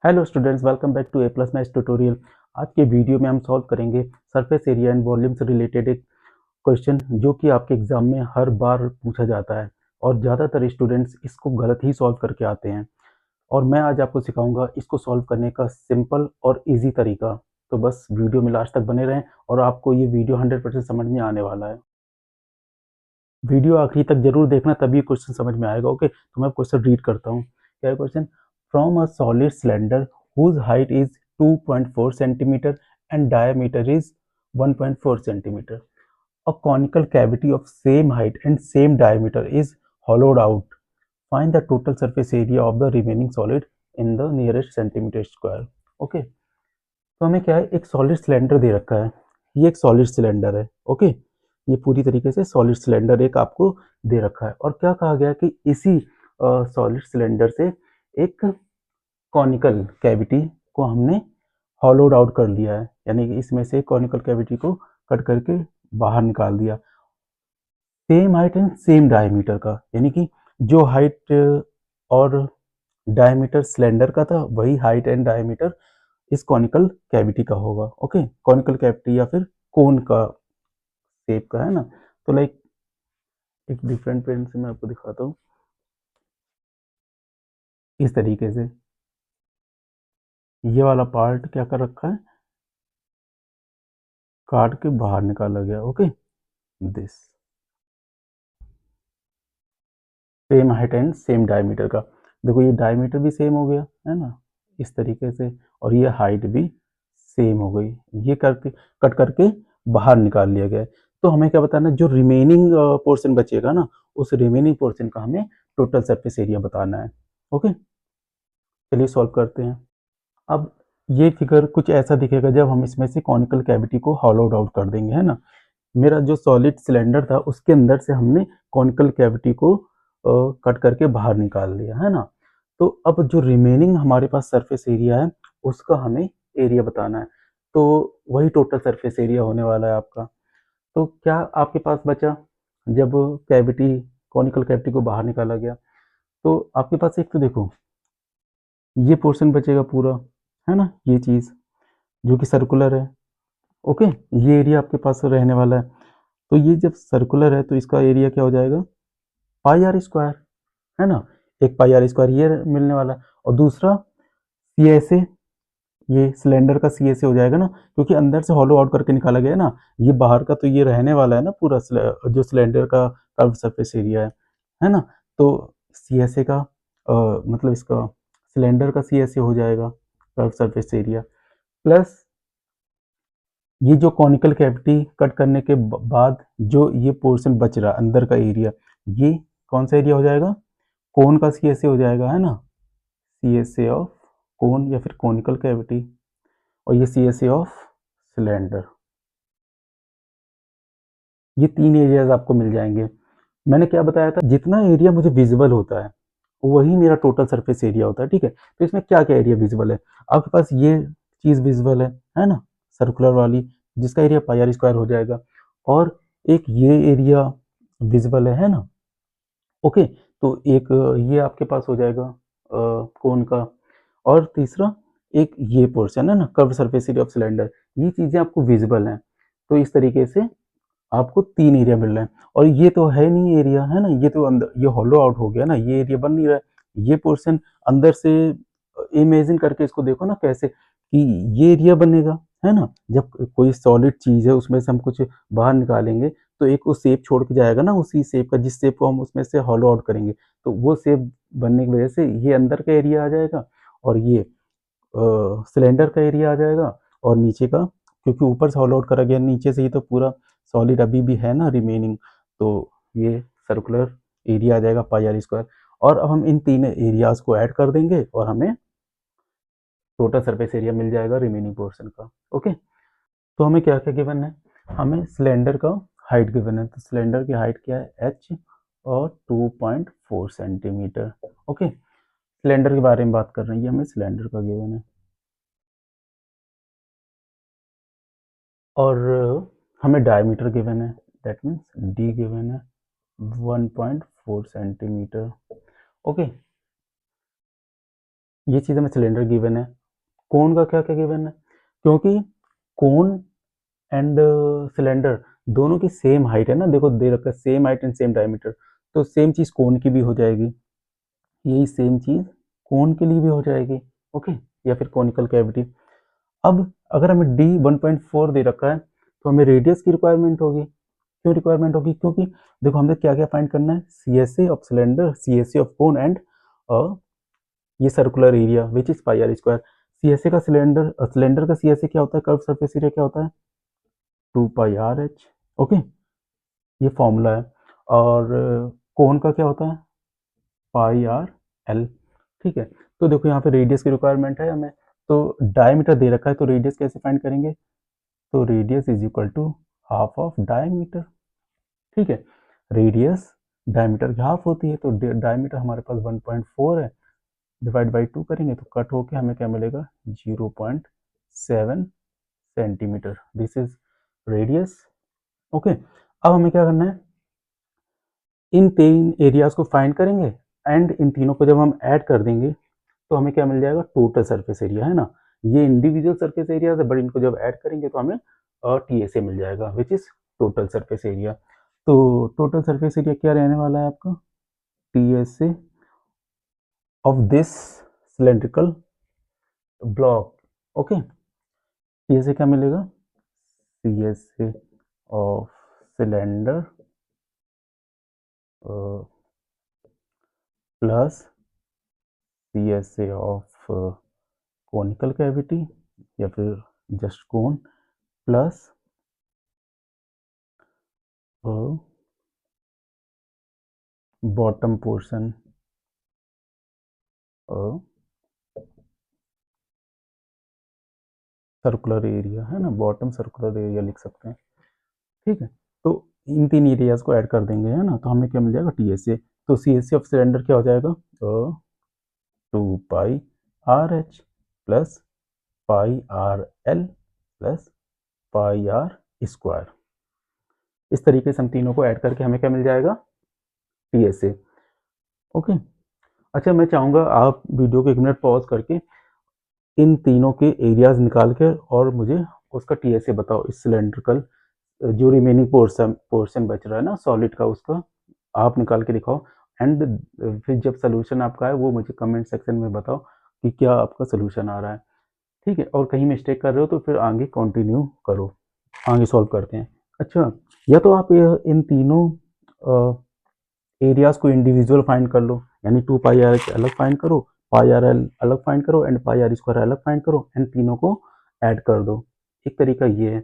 Hello students, welcome back to A plus maths tutorial. आज के video में हम सॉल्व करेंगे सरफेस एरिया एंड वॉल्यूम से रिलेटेड एक क्वेश्चन जो कि आपके एग्जाम में हर बार पूछा जाता है और ज़्यादातर स्टूडेंट्स इसको गलत ही सॉल्व करके आते हैं। और मैं आज आपको सिखाऊंगा इसको सॉल्व करने का सिंपल और इजी तरीका। तो बस वीडियो में लास्ट तक बने रहें और आपको ये वीडियो 100% समझ में आने वाला है। वीडियो आखिरी तक जरूर देखना, तभी क्वेश्चन समझ में आएगा। ओके, तो मैं क्वेश्चन रीड करता हूँ। क्या है question? From a solid cylinder whose height is 2.4 centimeter and diameter is 1.4 centimeter. A conical cavity of same height and same diameter is hollowed out. Find the total surface area of the remaining solid in the nearest centimeter square. Okay, तो हमें क्या है, एक solid cylinder दे रखा है। ये एक solid cylinder है। ओके, ये पूरी तरीके से सॉलिड सिलेंडर एक आपको दे रखा है और क्या कहा गया कि इसी सॉलिड सिलेंडर से एक कॉनिकल कैविटी को हमने हॉलोड आउट कर लिया है, यानी कि इसमें से कॉनिकल कैविटी को कट करके बाहर निकाल दिया। Same height and same diameter का, यानी कि जो हाइट और डायमीटर सिलेंडर का था वही हाइट एंड डायमीटर इस कॉनिकल कैविटी का होगा। ओके, कॉनिकल कैविटी या फिर कोन का शेप का है ना। तो लाइक एक डिफरेंट पेन से मैं आपको दिखाता हूँ। इस तरीके से ये वाला पार्ट क्या कर रखा है, काट के बाहर निकाला गया। Okay, this same height and same diameter का। देखो ये डायमीटर भी सेम हो गया है ना, इस तरीके से, और ये हाइट भी सेम हो गई। ये करके कट करके बाहर निकाल लिया गया है। तो हमें क्या बताना है, जो रिमेनिंग पोर्शन बचेगा ना, उस रिमेनिंग पोर्शन का हमें टोटल सरफेस एरिया बताना है। ओके, चलिए सॉल्व करते हैं। अब ये फिगर कुछ ऐसा दिखेगा जब हम इसमें से कॉनिकल कैविटी को हॉलोड आउट कर देंगे, है ना। मेरा जो सॉलिड सिलेंडर था उसके अंदर से हमने कॉनिकल कैविटी को कट करके बाहर निकाल दिया, है ना। तो अब जो रिमेनिंग हमारे पास सरफेस एरिया है उसका हमें एरिया बताना है। तो वही टोटल सरफेस एरिया होने वाला है आपका। तो क्या आपके पास बचा, जब कैविटी कॉनिकल कैविटी को बाहर निकाला गया तो आपके पास एक तो देखो ये पोर्शन बचेगा पूरा, है ना, ये चीज़ जो कि सर्कुलर है। ओके, ये एरिया आपके पास रहने वाला है। तो ये जब सर्कुलर है तो इसका एरिया क्या हो जाएगा, पाई आर स्क्वायर, है ना। एक पाई आर स्क्वायर ये मिलने वाला है और दूसरा सी एस ए, ये सिलेंडर का सी एस ए हो जाएगा ना, क्योंकि अंदर से हॉलो आउट करके निकाला गया है ना। ये बाहर का तो ये रहने वाला है ना पूरा, जो सिलेंडर का कर्व सरफेस एरिया है ना। तो सी एस ए का मतलब इसका सिलेंडर का सी एस ए हो जाएगा कर्व सरफेस एरिया, प्लस ये जो कॉनिकल कैविटी कट करने के बाद जो ये पोर्शन बच रहा अंदर का एरिया, ये कौन सा एरिया हो जाएगा, कोन का सी एस ए हो जाएगा, है ना। सी एस ए ऑफ कोन या फिर कॉनिकल कैविटी, और ये C S A of cylinder. ये तीन एरियाज आपको मिल जाएंगे। मैंने क्या बताया था, जितना एरिया मुझे विजिबल होता है वही मेरा टोटल सरफेस एरिया होता है। ठीक है, तो इसमें क्या क्या एरिया विजिबल है, आपके पास ये चीज़ विजिबल है ना, सर्कुलर वाली, जिसका एरिया पाई आर स्क्वायर हो जाएगा। और एक ये एरिया विजिबल है ना। ओके, तो एक ये आपके पास हो जाएगा कोन का, और तीसरा एक ये पोर्शन है ना, curve surface area of cylinder. ये चीज़ें आपको विजिबल हैं। तो इस तरीके से आपको तीन एरिया मिल रहे हैं। और ये तो है नहीं एरिया, है ना, ये तो अंदर ये हॉलो आउट हो गया ना, ये एरिया बन नहीं रहा है। ये पोर्शन अंदर से इमेजिन करके इसको देखो ना कैसे कि ये एरिया बनेगा, है ना। जब कोई सॉलिड चीज़ है उसमें से हम कुछ बाहर निकालेंगे तो एक वो शेप छोड़ के जाएगा ना, उसी शेप का, जिस शेप को हम उसमें से हॉलो आउट करेंगे। तो वो शेप बनने की वजह से ये अंदर का एरिया आ जाएगा और ये सिलेंडर का एरिया आ जाएगा, और नीचे का, क्योंकि ऊपर से हॉल आउट करा गया, नीचे से ही तो पूरा सॉलिड अभी भी है ना रिमेनिंग। तो ये सर्कुलर एरिया आ जाएगा पाई आर स्क्वायर। और अब हम इन तीन एरियाज को ऐड कर देंगे और हमें टोटल सरफेस एरिया मिल जाएगा रिमेनिंग पोर्शन का। ओके, तो हमें क्या क्या गिवन है, हमें सिलेंडर का हाइट गिवन है। तो सिलेंडर की हाइट क्या है, एच, और 2.4 सेंटीमीटर। ओके, सिलेंडर के बारे में बात कर रहे हैं, ये हमें सिलेंडर का गिवन है। और हमें डायमीटर गिवन है, दैट मीन्स डी गिवन है 1.4 सेंटीमीटर। ओके, ये चीज़ हमें सिलेंडर गिवन है। कोन का क्या क्या गिवन है, क्योंकि कोन एंड सिलेंडर दोनों की सेम हाइट है ना, देखो दे रखा है same height and same diameter, तो सेम चीज़ कोन की भी हो जाएगी, यही सेम चीज़ कोन के लिए भी हो जाएगी। ओके, या फिर कोनिकल कैविटी। अब अगर हमें डी 1.4 दे रखा है तो हमें रेडियस की रिक्वायरमेंट होगी। क्यों रिक्वायरमेंट होगी, क्योंकि देखो हमें क्या क्या फाइंड करना है, C S A of cylinder, C S A of cone and ये circular area which is pi r square. C S A का सिलेंडर का सी एस ए क्या होता है, कर्व सरफेस एरिया क्या होता है, 2 π r h। ओके, ये फॉर्मूला है। और कोन का क्या होता है, π r l। ठीक है, तो देखो यहाँ पे रेडियस की रिक्वायरमेंट है हमें, तो डायमीटर दे रखा है तो रेडियस कैसे फाइंड करेंगे, तो radius is equal to half of diameter. ठीक है, रेडियस डायमीटर की हाफ होती है, तो डायमीटर हमारे पास 1.4 है, डिवाइड बाई 2 करेंगे तो कट होके हमें क्या मिलेगा, 0.7 centimetre. This is radius. Okay, अब हमें क्या करना है, इन तीन एरियाज को फाइंड करेंगे एंड इन तीनों को जब हम ऐड कर देंगे तो हमें क्या मिल जाएगा, टोटल सरफेस एरिया, है ना। ये इंडिविजुअल सरफेस एरिया है, बट इनको जब ऐड करेंगे तो हमें टी एस ए मिल जाएगा which is total surface area. तो टोटल सरफेस एरिया क्या रहने वाला है आपका, T S A of this cylindrical block. Okay, T S A क्या मिलेगा, C S A of cylinder plus C S A of conical cavity या फिर just cone plus bottom portion circular area, है ना, बॉटम सर्कुलर एरिया लिख सकते हैं। ठीक है, तो इन तीन एरियाज को ऐड कर देंगे, है ना, तो हमें क्या मिल जाएगा, टी एस ए। तो C S C of cylinder क्या हो जाएगा, 2 π r h plus π r l plus πr²। इस तरीके से हम तीनों को ऐड करके हमें क्या मिल जाएगा, टी एस ए। ओके, अच्छा मैं चाहूँगा आप वीडियो को 1 मिनट पॉज करके इन तीनों के एरियाज निकाल के और मुझे उसका टी एस ए बताओ, इस सिलेंड्रिकल जो रिमेनिंग पोर्शन बच रहा है ना सॉलिड का, उसका आप निकाल के दिखाओ। एंड फिर जब सोल्यूशन आपका है वो मुझे कमेंट सेक्शन में बताओ कि क्या आपका सोल्यूशन आ रहा है। ठीक है, और कहीं मिस्टेक कर रहे हो तो फिर आगे कंटिन्यू करो, आगे सॉल्व करते हैं। अच्छा, या तो आप इन तीनों एरियाज को इंडिविजुअल फाइंड कर लो, यानी 2 π r h अलग फाइंड करो, π r l अलग फाइंड करो एंड πr² अलग फाइंड करो एंड तीनों को ऐड कर दो। एक तरीका ये है।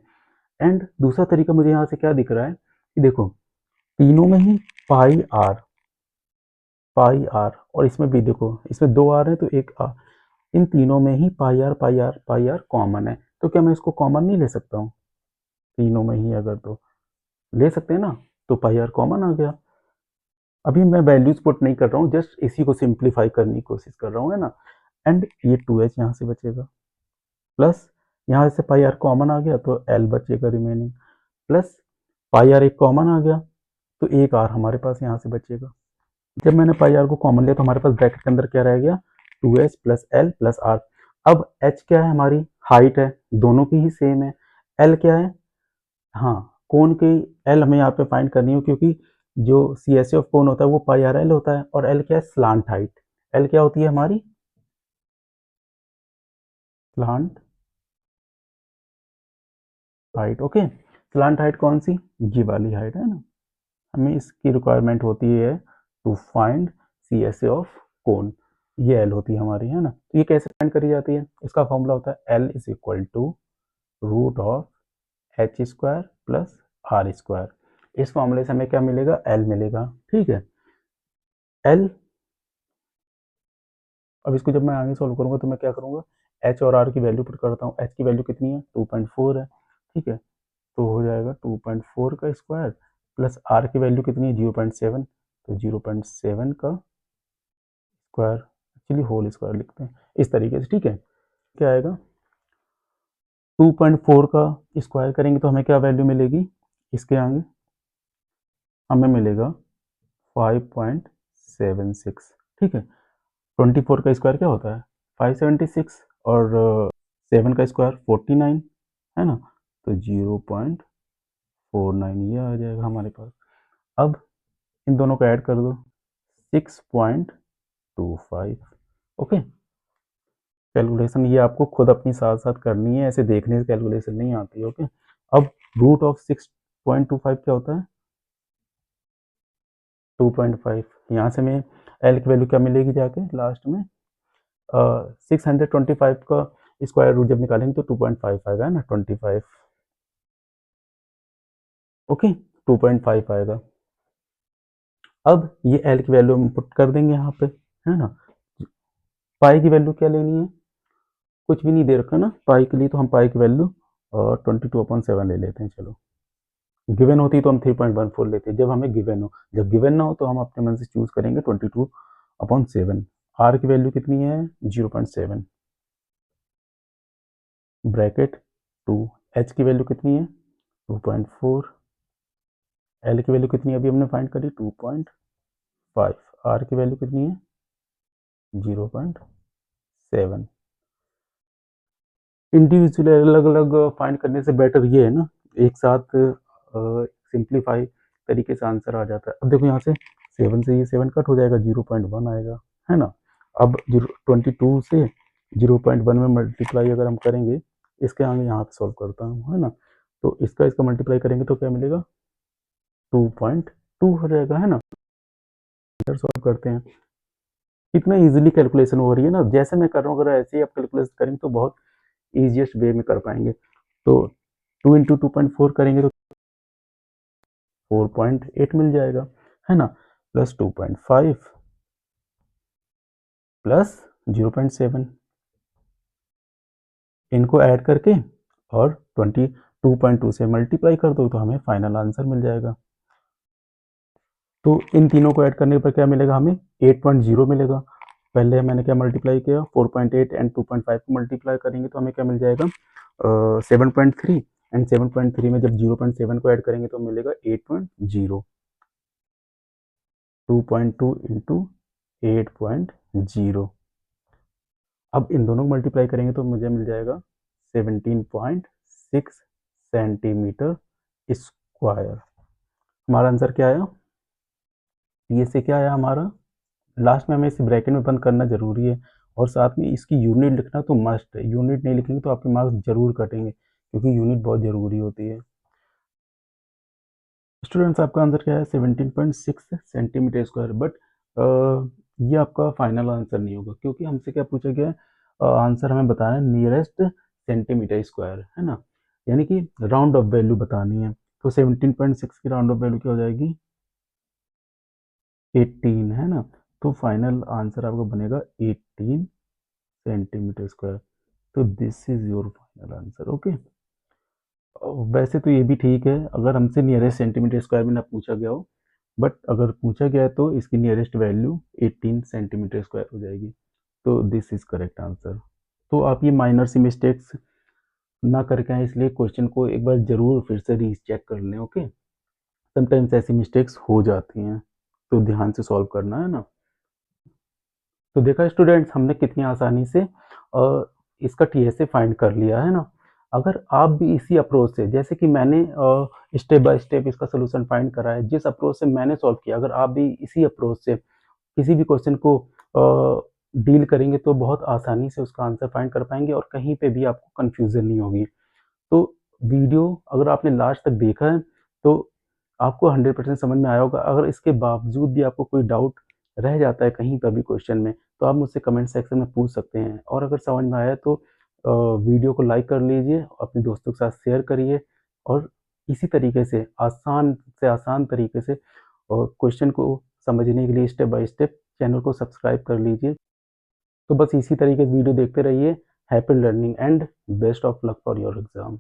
एंड दूसरा तरीका मुझे यहाँ से क्या दिख रहा है कि देखो तीनों में ही पाई आर और इसमें भी देखो, इसमें 2 r है तो एक आर, इन तीनों में ही पाई आर कॉमन है, तो क्या मैं इसको कॉमन नहीं ले सकता हूँ, तीनों में ही अगर तो ले सकते हैं ना, तो पाई आर कॉमन आ गया। अभी मैं वैल्यूज पुट नहीं कर रहा हूँ, जस्ट इसी को सिंप्लीफाई करने की कोशिश कर रहा हूँ, है ना। एंड ये 2h यहाँ से बचेगा, प्लस यहाँ से पाई आर कॉमन आ गया तो l बचेगा रिमेनिंग, प्लस पाई आर एक कॉमन आ गया तो एक r हमारे पास यहाँ से बचेगा। जब मैंने पाई आर को कॉमन लिया तो हमारे पास ब्रैकेट के अंदर क्या रह गया, 2h plus l plus r। अब h क्या है, हमारी हाइट है, दोनों की ही सेम है। l क्या है, हाँ, कोन की l हमें यहाँ पे फाइंड करनी हो, क्योंकि जो सी एस ऑफ कोन होता है वो पाई आर एल होता है, और l क्या है, स्लांट हाइट। l क्या होती है हमारी, slant height. Okay, slant height कौन सी, ये वाली हाइट है ना, हमें इसकी रिक्वायरमेंट होती है to find C S A of cone, ये एल होती है हमारी, है ना। तो ये कैसे फाइंड करी जाती है, इसका फॉर्मूला होता है L is equal to root of h² plus r²। इस फॉर्मूले से हमें क्या मिलेगा, एल मिलेगा। ठीक है, एल, अब इसको जब मैं आगे सॉल्व करूंगा तो मैं क्या करूंगा, एच और आर की वैल्यू पुट करता हूँ। एच की वैल्यू कितनी है, 2.4 है। ठीक है, तो हो जाएगा 2.4 का स्क्वायर प्लस आर की वैल्यू कितनी है, 0.7, तो 0.7 का स्क्वायर, एक्चुअली होल स्क्वायर लिखते हैं इस तरीके से। ठीक है, क्या आएगा, 2.4 का स्क्वायर करेंगे तो हमें क्या वैल्यू मिलेगी, इसके आगे हमें मिलेगा 5.76। ठीक है, 24 का स्क्वायर क्या होता है, 576 और 7 का स्क्वायर 49 है ना, तो 0.49 ये आ जाएगा हमारे पास। अब इन दोनों को ऐड कर दो 6.25। ओके, कैलकुलेशन ये आपको खुद अपनी साथ साथ करनी है, ऐसे देखने से कैलकुलेशन नहीं आती है। ओके, अब रूट ऑफ 6.25 क्या होता है 2.5। यहाँ से मैं एल की वैल्यू क्या मिलेगी जाके लास्ट में 625 का स्क्वायर रूट जब निकालेंगे तो 2.5 आएगा ना 25। ओके, 2.5 आएगा। अब ये एल की वैल्यू हम पुट कर देंगे यहाँ पे, है ना। पाई की वैल्यू क्या लेनी है, कुछ भी नहीं दे रखा ना पाई के लिए, तो हम पाई की वैल्यू 22/7 ले लेते हैं। चलो, गिवन होती तो हम 3.14 लेते हैं, जब हमें गिवन हो। जब गिवन ना हो तो हम अपने मन से चूज करेंगे 22/7। आर की वैल्यू कितनी है 0.7 ब्रैकेट 2। एच की वैल्यू कितनी है 2.4। एल की वैल्यू कितनी अभी हमने फाइंड करी 2.5। आर की वैल्यू कितनी है 0.7। इंडिविजुअल अलग अलग फाइंड करने से बेटर ये है ना, एक साथ सिंप्लीफाई तरीके से आंसर आ जाता है। अब देखो यहाँ से 7 से ये 7 कट हो जाएगा, 0.1 आएगा, है ना। अब 22 से 0.1 में मल्टीप्लाई अगर हम करेंगे, इसके आगे यहाँ पे सॉल्व करता हूँ, है ना, तो इसका मल्टीप्लाई करेंगे तो क्या मिलेगा 2.2 हो जाएगा, है ना। सॉल्व करते हैं, कितना इजीली कैलकुलेशन हो रही है ना, जैसे मैं कर रहा हूँ अगर ऐसे ही आप कैलकुलेशन करेंगे तो बहुत ईजिएस्ट वे में कर पाएंगे। तो 2 इंटू 2.4 करेंगे तो 4.8 मिल जाएगा, है ना, प्लस 2.5 प्लस 0.7, इनको ऐड करके और 22.2 से मल्टीप्लाई कर दो तो हमें फाइनल आंसर मिल जाएगा। तो इन तीनों को ऐड करने पर क्या मिलेगा हमें 8.0 मिलेगा। पहले मैंने क्या मल्टीप्लाई किया 4.8 एंड 2.5 को मल्टीप्लाई करेंगे तो हमें क्या मिल जाएगा 7.3 एंड 7.3 में जब 0.7 को ऐड करेंगे तो मिलेगा 8.0। 2.2 इंटू 8.0। अब इन दोनों को मल्टीप्लाई करेंगे तो मुझे मिल जाएगा 17.6 सेंटीमीटर स्क्वायर। हमारा आंसर क्या आया, ये से क्या आया हमारा, लास्ट में हमें इस ब्रैकेट में बंद करना जरूरी है और साथ में इसकी यूनिट लिखना तो मस्ट है। यूनिट नहीं लिखेंगे तो आपके मार्क्स जरूर कटेंगे, क्योंकि यूनिट बहुत जरूरी होती है। स्टूडेंट्स आपका आंसर क्या है 17.6 सेंटीमीटर स्क्वायर। बट ये आपका फाइनल आंसर नहीं होगा, क्योंकि हमसे क्या पूछा गया है, आंसर हमें बताना है नियरेस्ट सेंटीमीटर स्क्वायर, है ना, यानी कि राउंड ऑफ वैल्यू बतानी है। तो 17.6 की राउंड ऑफ वैल्यू क्या हो जाएगी 18, है ना। तो फाइनल आंसर आपका बनेगा 18 सेंटीमीटर स्क्वायर। तो this is your final answer. Okay, वैसे तो ये भी ठीक है अगर हमसे नियरेस्ट सेंटीमीटर स्क्वायर में ना पूछा गया हो, बट अगर पूछा गया है तो इसकी नियरेस्ट वैल्यू 18 सेंटीमीटर स्क्वायर हो जाएगी। तो दिस इज करेक्ट आंसर। तो आप ये माइनर सी मिस्टेक्स ना करके आए, इसलिए क्वेश्चन को एक बार जरूर फिर से रीचेक कर लें। ओके, समटाइम्स ऐसी मिस्टेक्स हो जाती हैं, तो ध्यान से सॉल्व करना, है ना। तो देखा स्टूडेंट्स, हमने कितनी आसानी से इसका टीएसए फाइंड कर लिया, है ना। अगर आप भी इसी अप्रोच से, जैसे कि मैंने स्टेप बाय स्टेप इसका सोल्यूशन फाइंड करा है, जिस अप्रोच से मैंने सॉल्व किया, अगर आप भी इसी अप्रोच से किसी भी क्वेश्चन को डील करेंगे तो बहुत आसानी से उसका आंसर फाइंड कर पाएंगे और कहीं पे भी आपको कन्फ्यूजन नहीं होगी। तो वीडियो अगर आपने लास्ट तक देखा है तो आपको 100% समझ में आया होगा। अगर इसके बावजूद भी आपको कोई डाउट रह जाता है कहीं पर भी क्वेश्चन में, तो आप मुझसे कमेंट सेक्शन में पूछ सकते हैं। और अगर समझ में आया तो वीडियो को लाइक कर लीजिए, अपने दोस्तों के साथ शेयर करिए और इसी तरीके से आसान तरीके से क्वेश्चन को समझने के लिए स्टेप बाय स्टेप चैनल को सब्सक्राइब कर लीजिए। तो बस इसी तरीके से वीडियो देखते रहिए। Happy learning and best of luck for your exam.